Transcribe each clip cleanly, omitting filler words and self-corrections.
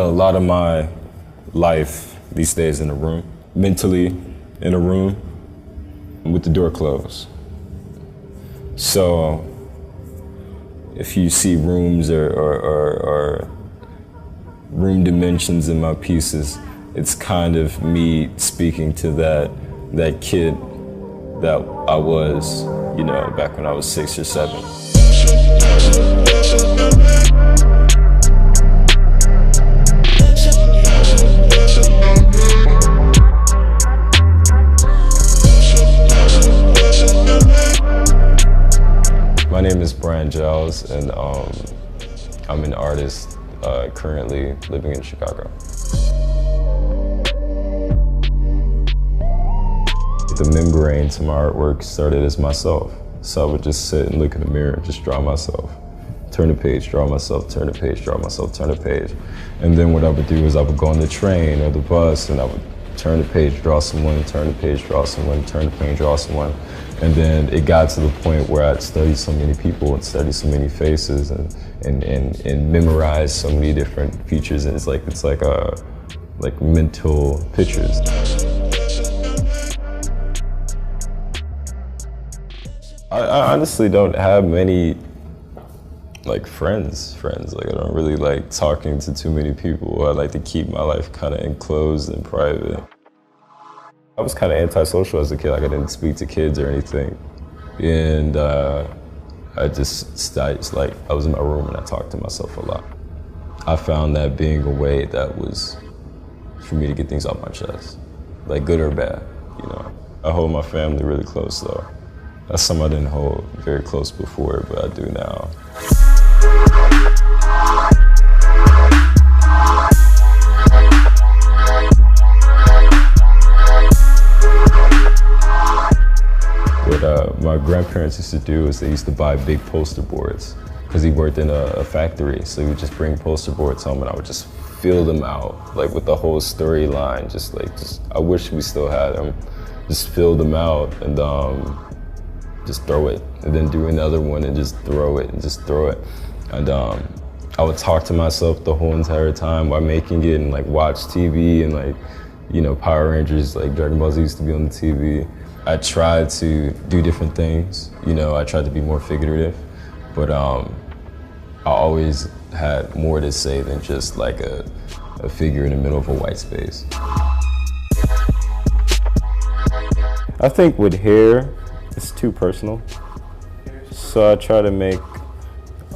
A lot of my life these days in a room, mentally in a room with the door closed. So if you see rooms or room dimensions in my pieces, it's kind of me speaking to that kid that I was, back when I was 6 or 7. My name is Bryant Giles, and I'm an artist currently living in Chicago. The membrane to my artwork started as myself. So I would just sit and look in the mirror, just draw myself. Turn the page, draw myself, turn the page, draw myself, turn the page. And then what I would do is I would go on the train or the bus and I would turn the page, draw someone, turn the page, draw someone, turn the page, draw someone. And then it got to the point where I'd studied so many people and studied so many faces and memorized so many different features. And it's like mental pictures. I honestly don't have many friends. Like I don't really like talking to too many people. I like to keep my life kind of enclosed and private. I was kind of antisocial as a kid. Like I didn't speak to kids or anything. And I was in my room and I talked to myself a lot. I found that being away, that was for me to get things off my chest, like good or bad, I hold my family really close though. That's something I didn't hold very close before, but I do now. What my grandparents used to do is they used to buy big poster boards because he worked in a factory, so he would just bring poster boards home and I would just fill them out, like with the whole storyline, I wish we still had them. Just fill them out and just throw it, and then do another one and just throw it and just throw it. And I would talk to myself the whole entire time while making it and watch TV and Power Rangers, Dragon Ball Z used to be on the TV. I tried to do different things, I tried to be more figurative, but I always had more to say than just like a figure in the middle of a white space. I think with hair, it's too personal. So I try to make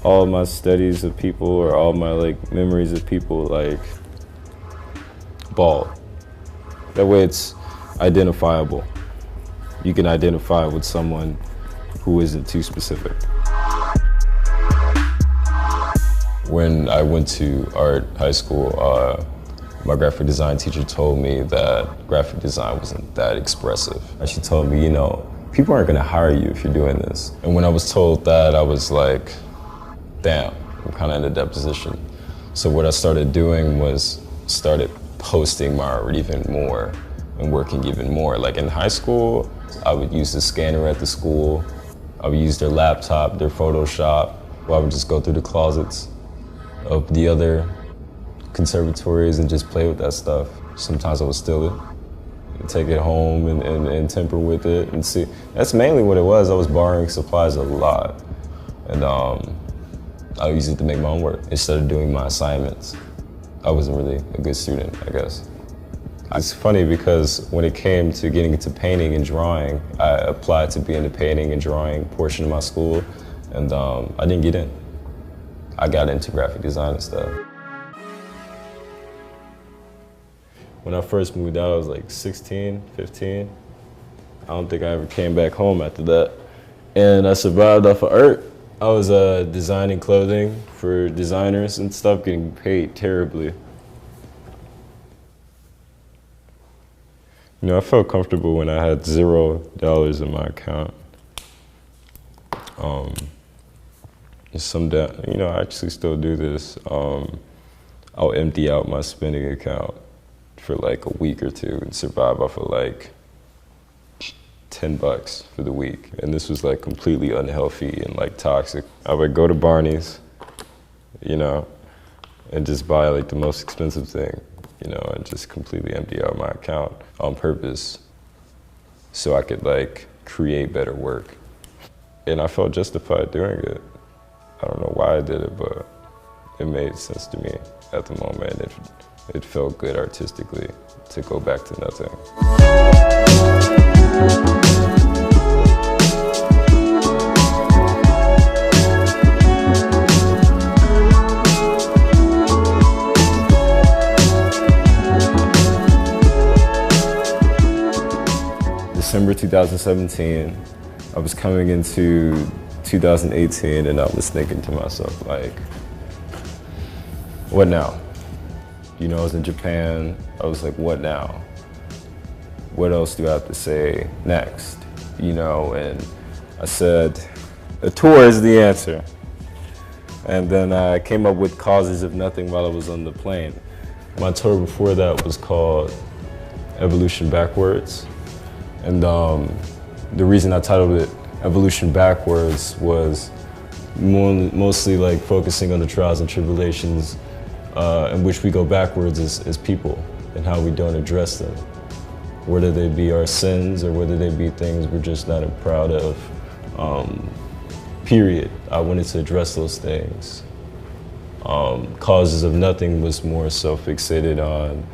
all my studies of people or all my memories of people bald. That way it's identifiable. You can identify with someone who isn't too specific. When I went to art high school, my graphic design teacher told me that graphic design wasn't that expressive. And she told me, people aren't gonna hire you if you're doing this. And when I was told that, I was like, damn, I'm kinda in a dead position. So what I started doing was started posting my art even more and working even more. Like in high school, I would use the scanner at the school. I would use their laptop, their Photoshop, or I would just go through the closets of the other conservatories and just play with that stuff. Sometimes I would steal it and take it home and temper with it and see. That's mainly what it was. I was borrowing supplies a lot. And I would use it to make my own work instead of doing my assignments. I wasn't really a good student, I guess. It's funny because when it came to getting into painting and drawing, I applied to be in the painting and drawing portion of my school, and I didn't get in. I got into graphic design instead. When I first moved out, I was 16, 15. I don't think I ever came back home after that. And I survived off of art. I was designing clothing for designers and stuff, getting paid terribly. I felt comfortable when I had $0 in my account. I actually still do this. I'll empty out my spending account for a week or two and survive off of $10 for the week. And this was completely unhealthy and toxic. I would go to Barney's, and just buy like the most expensive thing, you know, and just completely empty out my account on purpose so I could like create better work. And I felt justified doing it. I don't know why I did it, but it made sense to me at the moment. It felt good artistically to go back to nothing. December 2017, I was coming into 2018 and I was thinking to myself, like, what now? You know, I was in Japan, I was like, what now? What else do I have to say next? You know, and I said, a tour is the answer. And then I came up with Causes of Nothing while I was on the plane. My tour before that was called Evolution Backwards. And the reason I titled it Evolution Backwards was mostly like focusing on the trials and tribulations in which we go backwards as people and how we don't address them. Whether they be our sins or whether they be things we're just not proud of, period. I wanted to address those things. Causes of Nothing was more so fixated on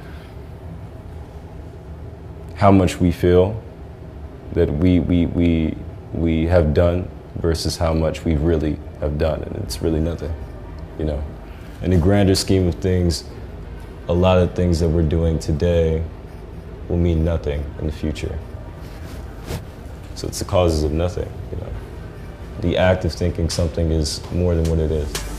how much we feel that we have done versus how much we really have done, and it's really nothing, you know. In the grander scheme of things, a lot of things that we're doing today will mean nothing in the future. So it's the causes of nothing, you know. The act of thinking something is more than what it is.